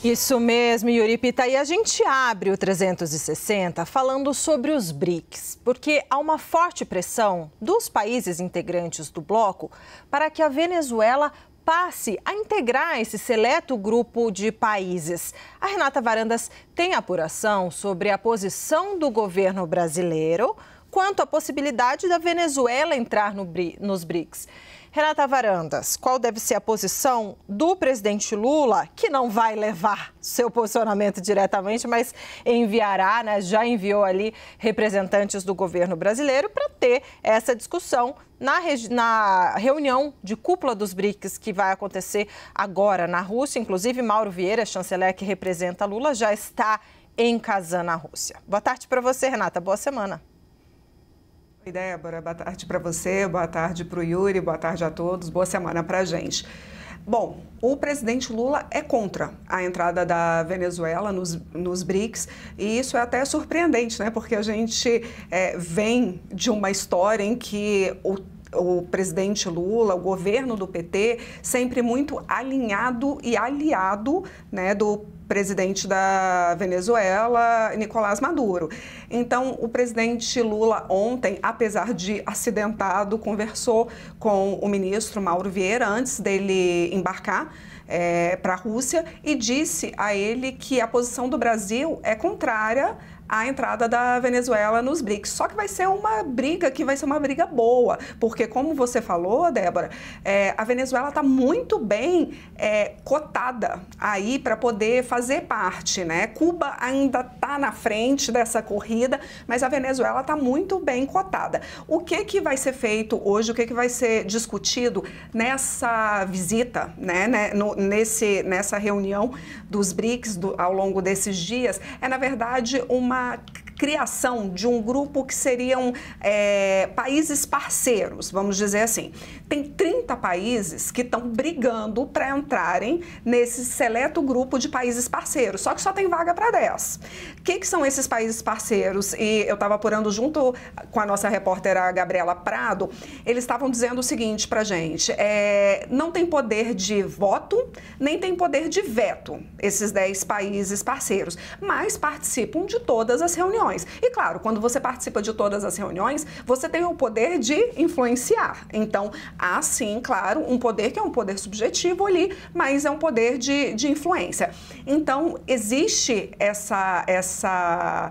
Isso mesmo, Yuri Pita. E a gente abre o 360 falando sobre os BRICS, porque há uma forte pressão dos países integrantes do bloco para que a Venezuela passe a integrar esse seleto grupo de países. A Renata Varandas tem apuração sobre a posição do governo brasileiro quanto à possibilidade da Venezuela entrar nos BRICS. Renata Varandas, qual deve ser a posição do presidente Lula, que não vai levar seu posicionamento diretamente, mas enviará, já enviou ali representantes do governo brasileiro para ter essa discussão na reunião de cúpula dos BRICS que vai acontecer agora na Rússia. Inclusive, Mauro Vieira, chanceler que representa Lula, já está em Kazan, na Rússia. Boa tarde para você, Renata. Boa semana. Oi, Débora, boa tarde para você, boa tarde para o Yuri, boa tarde a todos, boa semana para a gente. Bom, o presidente Lula é contra a entrada da Venezuela nos BRICS e isso é até surpreendente, né? Porque a gente vem de uma história em que o presidente Lula, o governo do PT, sempre muito alinhado e aliado, né, do presidente da Venezuela, Nicolás Maduro. Então, o presidente Lula ontem, apesar de acidentado, conversou com o ministro Mauro Vieira antes dele embarcar para a Rússia e disse a ele que a posição do Brasil é contrária à entrada da Venezuela nos BRICS. Só que vai ser uma briga que vai ser uma briga boa, porque como você falou, Débora, a Venezuela está muito bem cotada aí para poder fazer parte, né? Cuba ainda está na frente dessa corrida, mas a Venezuela está muito bem cotada. O que vai ser feito hoje, o que vai ser discutido nessa visita, né? Nessa reunião dos BRICS ao longo desses dias, é, na verdade, uma criação de um grupo que seriam países parceiros, vamos dizer assim. Tem 30 países que estão brigando para entrarem nesse seleto grupo de países parceiros, só que só tem vaga para 10. O que são esses países parceiros? E eu estava apurando junto com a nossa repórter, a Gabriela Prado, eles estavam dizendo o seguinte para a gente, não tem poder de voto, nem tem poder de veto, esses 10 países parceiros, mas participam de todas as reuniões. E claro, quando você participa de todas as reuniões, você tem o poder de influenciar. Então, há sim, claro, um poder que é um poder subjetivo ali, mas é um poder de influência. Então, existe essa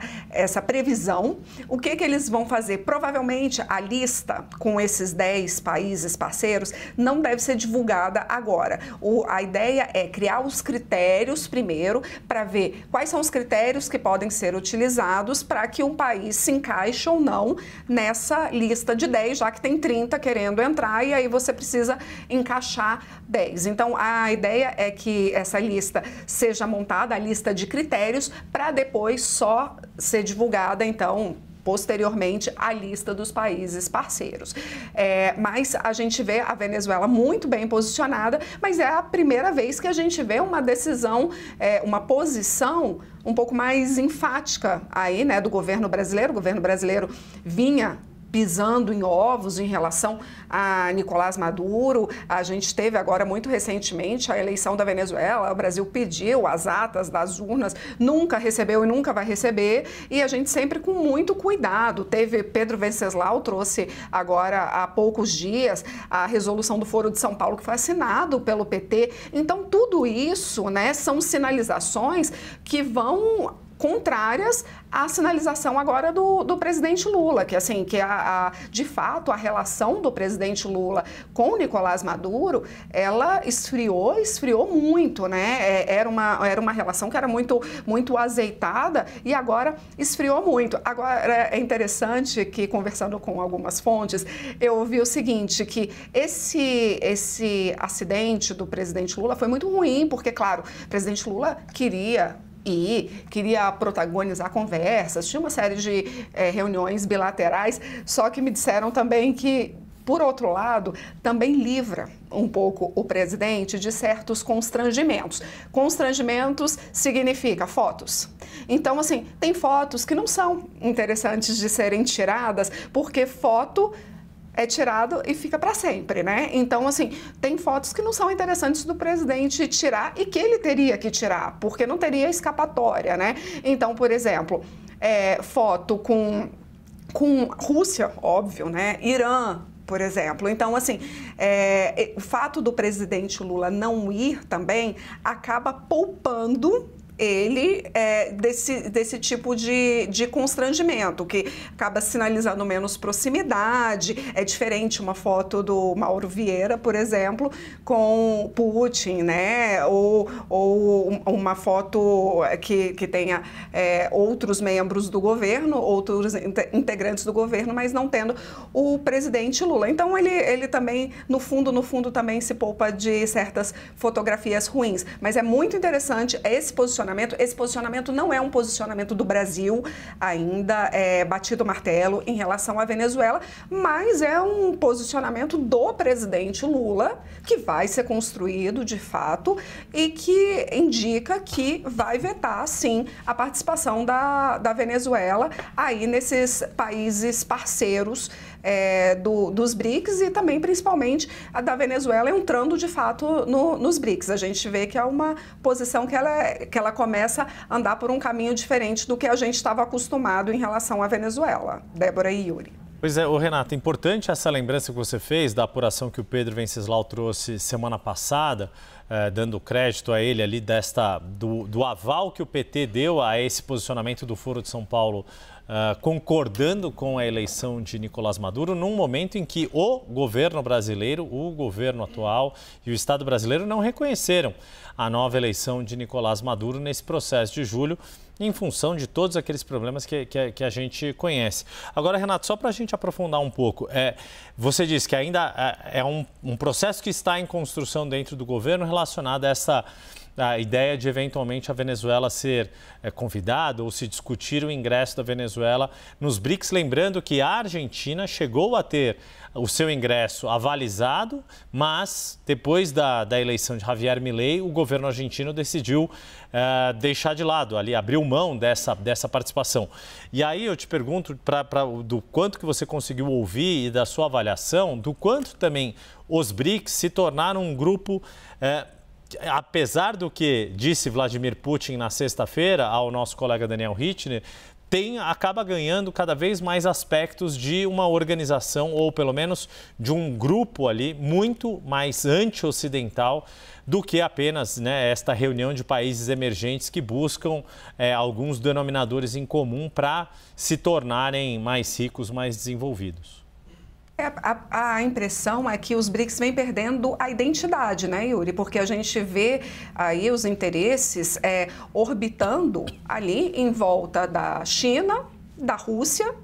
previsão. O que eles vão fazer? Provavelmente a lista com esses 10 países parceiros não deve ser divulgada agora. A ideia é criar os critérios primeiro para ver quais são os critérios que podem ser utilizados para que um país se encaixe ou não nessa lista de 10, já que tem 30 querendo entrar e aí você precisa encaixar 10. Então, a ideia é que essa lista seja montada, a lista de critérios, para depois só ser divulgada, então, posteriormente, a lista dos países parceiros. Mas a gente vê a Venezuela muito bem posicionada, mas é a primeira vez que a gente vê uma decisão, uma posição um pouco mais enfática aí, né, do governo brasileiro. O governo brasileiro vinha pisando em ovos em relação a Nicolás Maduro. A gente teve agora, muito recentemente, a eleição da Venezuela. O Brasil pediu as atas das urnas, nunca recebeu e nunca vai receber, e a gente sempre com muito cuidado. Teve Pedro Venceslau, trouxe agora há poucos dias a resolução do Foro de São Paulo, que foi assinado pelo PT. Então, tudo isso, né, são sinalizações que vão contrárias à sinalização agora do presidente Lula, que assim, de fato a relação do presidente Lula com o Nicolás Maduro, ela esfriou muito, né? Era uma relação que era muito azeitada e agora esfriou muito. Agora é interessante que, conversando com algumas fontes, eu ouvi o seguinte, que esse acidente do presidente Lula foi muito ruim, porque, claro, o presidente Lula queria protagonizar conversas, tinha uma série de reuniões bilaterais, só que me disseram também que, por outro lado, também livra um pouco o presidente de certos constrangimentos. Constrangimentos significa fotos. Então, assim, tem fotos que não são interessantes de serem tiradas, porque foto é tirado e fica para sempre, né? Então, assim, tem fotos que não são interessantes do presidente tirar e que ele teria que tirar, porque não teria escapatória, né? Então, por exemplo, foto com Rússia, óbvio, né? Irã, por exemplo. Então, assim, o fato do presidente Lula não ir também acaba poupando ele desse tipo de constrangimento, que acaba sinalizando menos proximidade. É diferente uma foto do Mauro Vieira, por exemplo, com Putin, né? Ou uma foto que tenha outros membros do governo, outros integrantes do governo, mas não tendo o presidente Lula. Então, ele também, no fundo, também se poupa de certas fotografias ruins. Mas é muito interessante esse posicionamento. Esse posicionamento não é um posicionamento do Brasil ainda batido o martelo em relação à Venezuela, mas é um posicionamento do presidente Lula que vai ser construído de fato e que indica que vai vetar, sim, a participação da Venezuela aí nesses países parceiros dos BRICS e também, principalmente, a da Venezuela entrando, de fato, nos BRICS. A gente vê que é uma posição que ela começa a andar por um caminho diferente do que a gente estava acostumado em relação à Venezuela. Débora e Yuri. Pois é, Renata, importante essa lembrança que você fez da apuração que o Pedro Venceslau trouxe semana passada, dando crédito a ele ali do aval que o PT deu a esse posicionamento do Foro de São Paulo, concordando com a eleição de Nicolás Maduro, num momento em que o governo brasileiro, o governo atual e o Estado brasileiro não reconheceram a nova eleição de Nicolás Maduro nesse processo de julho, em função de todos aqueles problemas que a gente conhece. Agora, Renato, só para a gente aprofundar um pouco, você disse que ainda é um processo que está em construção dentro do governo relacionado a a ideia de, eventualmente, a Venezuela ser convidada ou se discutir o ingresso da Venezuela nos BRICS. Lembrando que a Argentina chegou a ter o seu ingresso avalizado, mas depois da eleição de Javier Milei, o governo argentino decidiu deixar de lado, ali abriu mão dessa participação. E aí eu te pergunto do quanto que você conseguiu ouvir e da sua avaliação, do quanto também os BRICS se tornaram um grupo... apesar do que disse Vladimir Putin na sexta-feira ao nosso colega Daniel Rittner, acaba ganhando cada vez mais aspectos de uma organização, ou pelo menos de um grupo ali muito mais anti-ocidental do que apenas esta reunião de países emergentes que buscam alguns denominadores em comum para se tornarem mais ricos, mais desenvolvidos. A impressão é que os BRICS vêm perdendo a identidade, né, Yuri? Porque a gente vê aí os interesses orbitando ali em volta da China, da Rússia.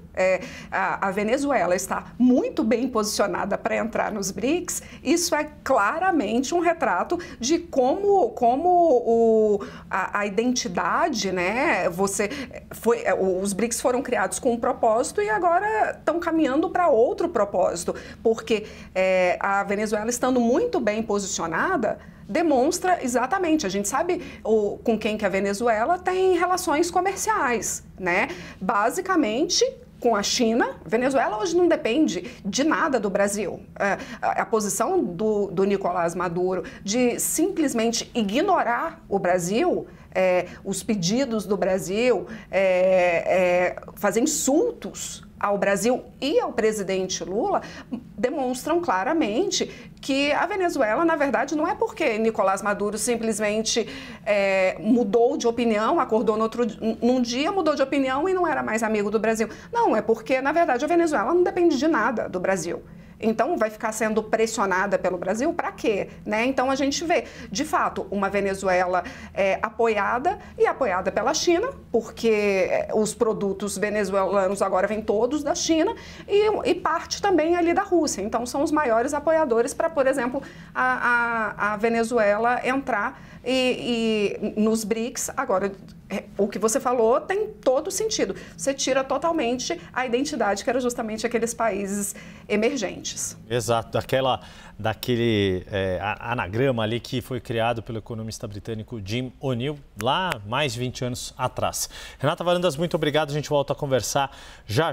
A Venezuela está muito bem posicionada para entrar nos BRICS. Isso é claramente um retrato de como a identidade, né? Os BRICS foram criados com um propósito e agora estão caminhando para outro propósito, porque a Venezuela, estando muito bem posicionada, demonstra exatamente, a gente sabe com quem que a Venezuela tem relações comerciais, né? Basicamente, com a China. Venezuela hoje não depende de nada do Brasil. A posição do Nicolás Maduro de simplesmente ignorar o Brasil, os pedidos do Brasil, fazer insultos ao Brasil e ao presidente Lula, demonstram claramente que a Venezuela, na verdade, não é porque Nicolás Maduro simplesmente mudou de opinião, acordou num dia, mudou de opinião e não era mais amigo do Brasil. Não, é porque, na verdade, a Venezuela não depende de nada do Brasil. Então, vai ficar sendo pressionada pelo Brasil para quê? Né? Então, a gente vê, de fato, uma Venezuela apoiada e apoiada pela China, porque os produtos venezuelanos agora vêm todos da China e parte também ali da Rússia. Então, são os maiores apoiadores para, por exemplo, a Venezuela entrar e nos BRICS. Agora, o que você falou tem todo sentido. Você tira totalmente a identidade que era justamente aqueles países emergentes. Exato, daquele anagrama ali que foi criado pelo economista britânico Jim O'Neill lá mais de 20 anos atrás. Renata Varandas, muito obrigado. A gente volta a conversar já.